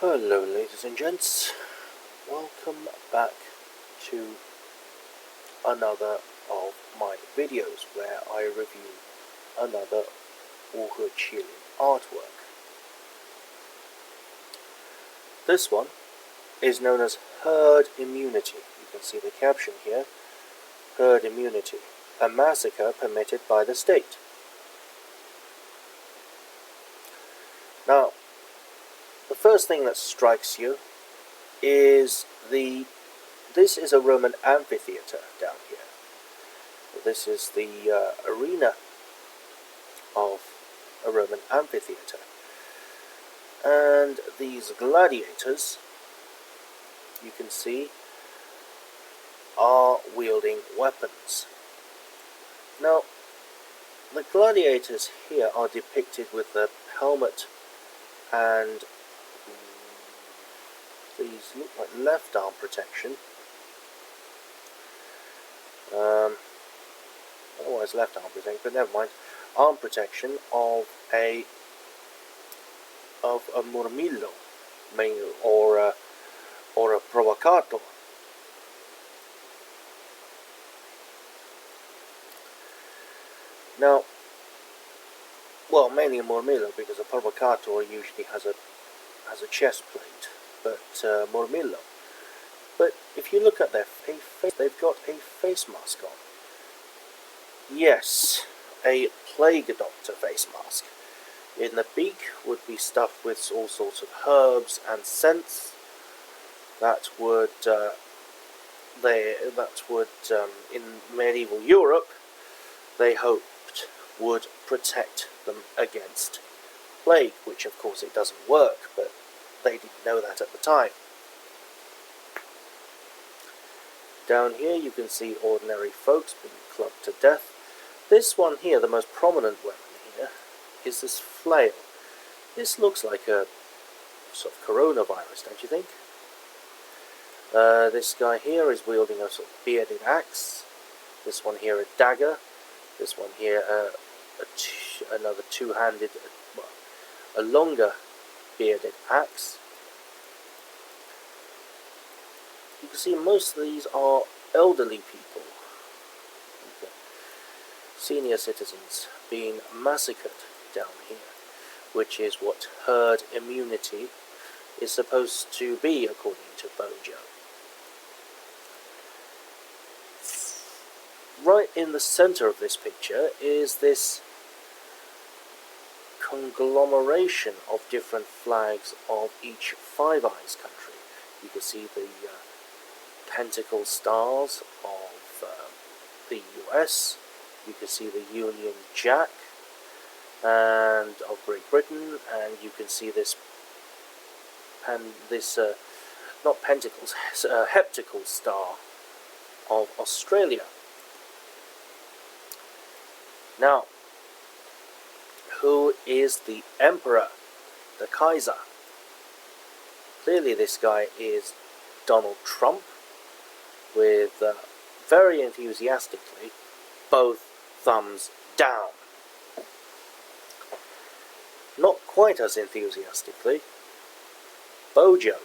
Hello ladies and gents, welcome back to another of my videos where I review another Wu Qilin artwork. This one is known as Herd Immunity. You can see the caption here, Herd Immunity, a massacre permitted by the state. Now, the first thing that strikes you is this is a Roman amphitheater down here. This is the arena of a Roman amphitheater. And these gladiators, you can see, are wielding weapons. Now, the gladiators here are depicted with the helmet and these look like left arm protection. Otherwise left arm protection, but never mind. Arm protection of a murmillo, or a provocator. Now, well, mainly a murmillo because a provocator usually has a chest plate, but murmillo. But if you look at their face, they've got a face mask on. Yes, a plague doctor face mask. In the beak would be stuffed with all sorts of herbs and scents that would in medieval Europe they hoped would protect them against plague, which of course it doesn't work, but they didn't know that at the time. Down here you can see ordinary folks being clubbed to death. This one here, the most prominent weapon here, is this flail. This looks like a sort of coronavirus, don't you think? This guy here is wielding a sort of bearded axe. This one here a dagger. This one here another two-handed, well, a longer bearded axe. You can see most of these are elderly people, senior citizens being massacred down here, which is what herd immunity is supposed to be according to Bojo. Right in the center of this picture is this conglomeration of different flags of each Five Eyes country. You can see the pentacle stars of the US. You can see the Union Jack and of Great Britain, and you can see this not pentacles, heptacle star of Australia. Now, who is the Emperor, the Kaiser? Clearly this guy is Donald Trump, with very enthusiastically both thumbs down. Not quite as enthusiastically Bojo.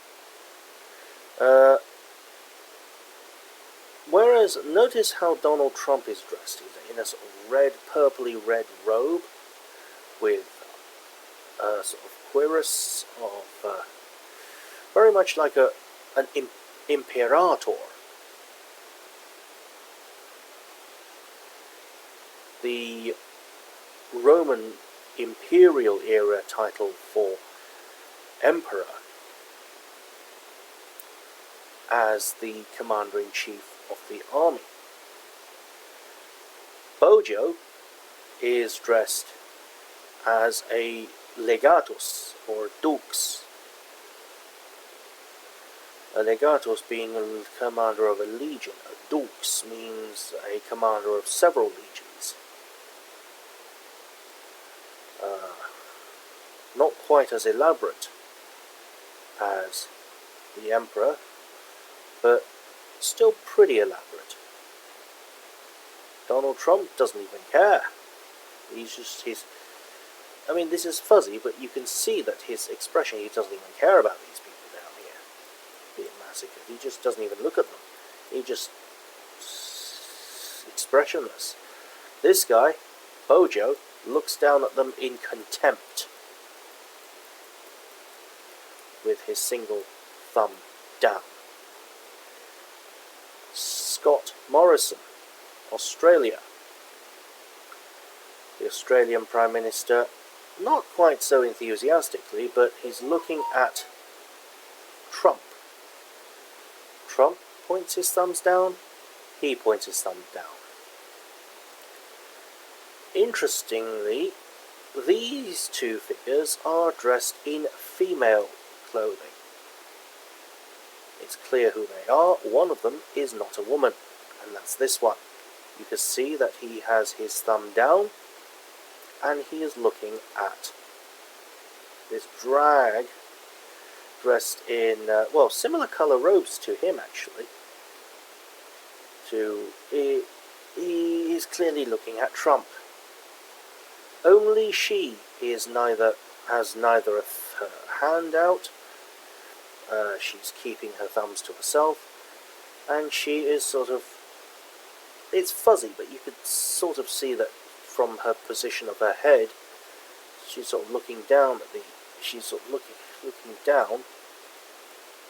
Whereas, notice how Donald Trump is dressed. He's in a sort of purpley red robe with a sort of cuirass of very much like an imperator. The Roman imperial era title for emperor, as the commander-in-chief of the army. Bojo is dressed as a legatus, or dux. A legatus being a commander of a legion. A dux means a commander of several legions. Not quite as elaborate as the emperor, but still pretty elaborate. Donald Trump doesn't even care. He's I mean, this is fuzzy, but you can see that his expression, he doesn't even care about these people down here being massacred. He just doesn't even look at them. He just expressionless. This guy, Bojo, looks down at them in contempt with his single thumb down. Scott Morrison, Australia. The Australian Prime Minister, not quite so enthusiastically, but he's looking at Trump. Trump points his thumbs down, he points his thumb down. Interestingly, these two figures are dressed in female clothing. It's clear who they are. One of them is not a woman, and that's this one. You can see that he has his thumb down, and he is looking at this drag dressed in, well, similar colour robes to him, actually. He is clearly looking at Trump. Only she has neither of her hand out. She's keeping her thumbs to herself, and she is sort of, it's fuzzy, but you could sort of see that from her position of her head, she's sort of looking down at she's sort of looking down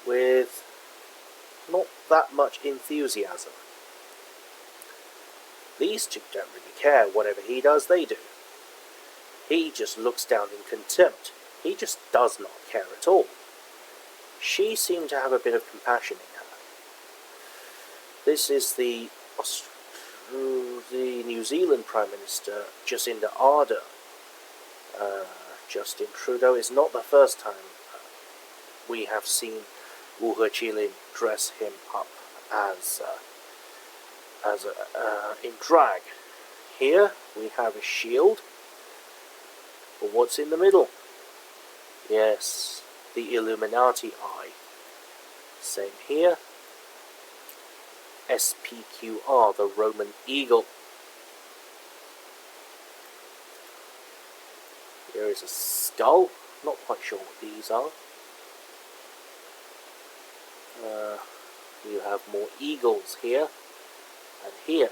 with not that much enthusiasm. These two don't really care. Whatever he does, they do. He just looks down in contempt. He just does not care at all. She seemed to have a bit of compassion in her. This is the New Zealand Prime Minister, Jacinda Ardern. Justin Trudeau is not the first time we have seen Wu He-Qilin dress him up as in drag. Here we have a shield. But what's in the middle? Yes, the Illuminati eye. Same here. SPQR, the Roman eagle. Here is a skull. Not quite sure what these are. You have more eagles here and here.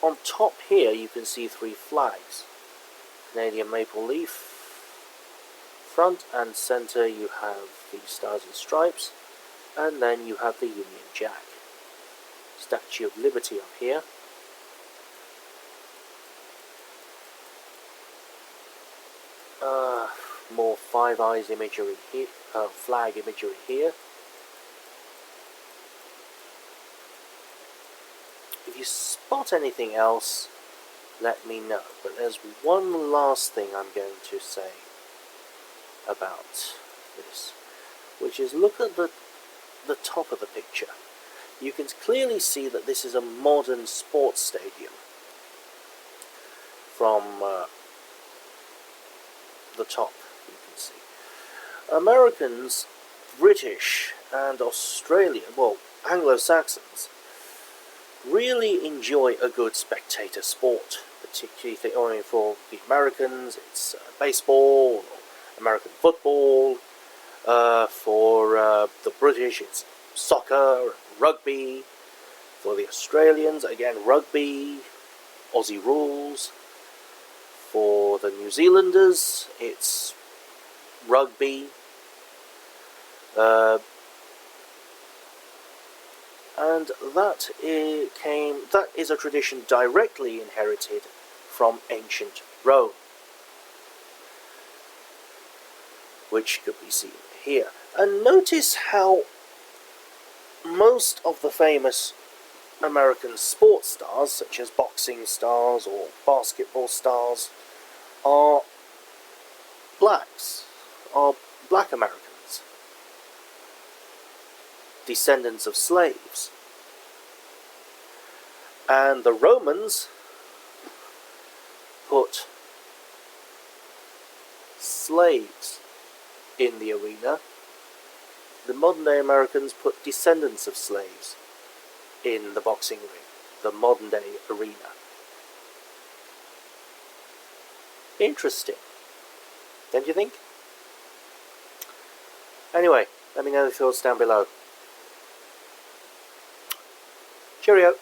On top here you can see three flags. Canadian maple leaf. Front and centre you have the Stars and Stripes, and then you have the Union Jack. Statue of Liberty up here. More Five Eyes imagery here, flag imagery here. If you spot anything else, let me know. But there's one last thing I'm going to say about this, which is look at the top of the picture. You can clearly see that this is a modern sports stadium from the top. You can see Americans, British and Australian, well, Anglo-Saxons, really enjoy a good spectator sport, particularly for the Americans it's baseball or American football. For the British it's soccer and rugby. For the Australians, again, rugby, Aussie rules. For the New Zealanders, it's rugby. And that is a tradition directly inherited from ancient Rome, which could be seen here. And notice how most of the famous American sports stars, such as boxing stars or basketball stars, are blacks, are black Americans, descendants of slaves. And the Romans put slaves in the arena. The modern day Americans put descendants of slaves in the boxing ring, the modern day arena. Interesting, don't you think? Anyway, let me know your thoughts down below. Cheerio!